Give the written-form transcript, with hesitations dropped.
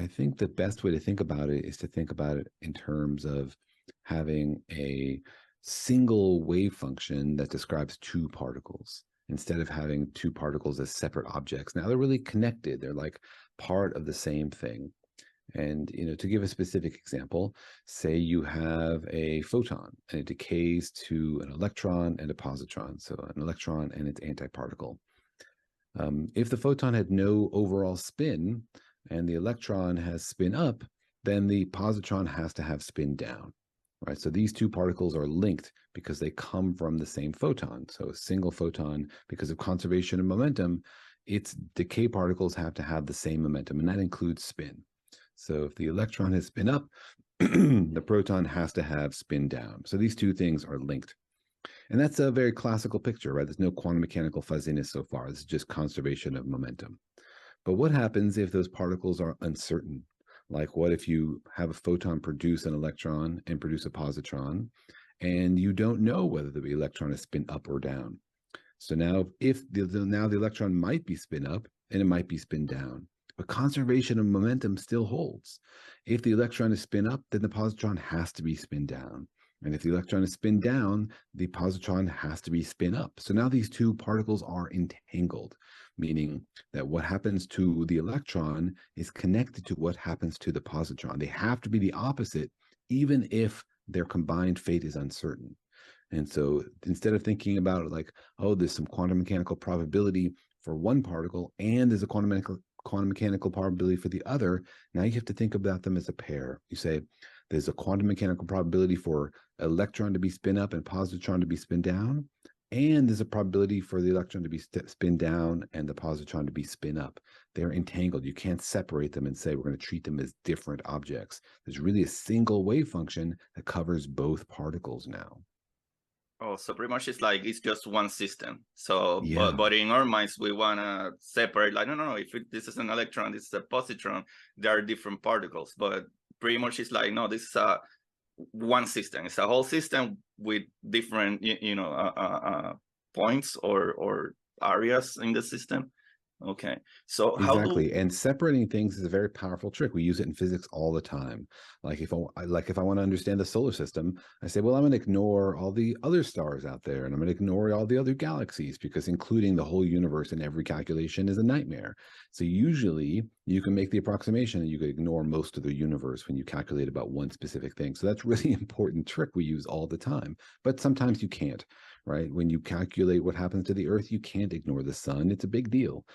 I think the best way to think about it is to think about it in terms of having a single wave function that describes two particles instead of having two particles as separate objects. Now they're really connected. They're like part of the same thing. And to give a specific example, say you have a photon and it decays to an electron and a positron. So an electron and its antiparticle. If the photon had no overall spin and the electron has spin up, then the positron has to have spin down, right? So these two particles are linked because they come from the same photon. So a single photon, because of conservation of momentum, its decay particles have to have the same momentum, and that includes spin. So if the electron has spin up, the proton has to have spin down. So these two things are linked. And that's a very classical picture, right? There's no quantum mechanical fuzziness so far. This is just conservation of momentum. But what happens if those particles are uncertain? Like what if you have a photon produce an electron and produce a positron, and you don't know whether the electron is spin up or down? So now now the electron might be spin up and it might be spin down, but conservation of momentum still holds. If the electron is spin up, then the positron has to be spin down. And if the electron is spin down, the positron has to be spin up. So now these two particles are entangled, meaning that what happens to the electron is connected to what happens to the positron. They have to be the opposite, even if their combined fate is uncertain. And so instead of thinking about it like, oh, there's some quantum mechanical probability for one particle and there's a quantum mechanical probability for the other, now you have to think about them as a pair. You say there's a quantum mechanical probability for electron to be spin up and positron to be spin down, and there's a probability for the electron to be spin down and the positron to be spin up. They're entangled. You can't separate them and say we're going to treat them as different objects. There's really a single wave function that covers both particles now. Oh, so pretty much it's just one system. So, Yeah, but in our minds, we want to separate, like, no. If this is an electron, this is a positron, there are different particles. But pretty much it's like, no, this is a one system. It's a whole system with different, points or areas in the system. Okay, so how do exactly. And separating things is a very powerful trick. We use it in physics all the time. Like if I want to understand the solar system, I say, well, I'm going to ignore all the other stars out there, and I'm going to ignore all the other galaxies, because including the whole universe in every calculation is a nightmare. So usually you can make the approximation that you could ignore most of the universe when you calculate about one specific thing. So that's really important trick we use all the time. But sometimes you can't, right? When you calculate what happens to the Earth, you can't ignore the sun. It's a big deal.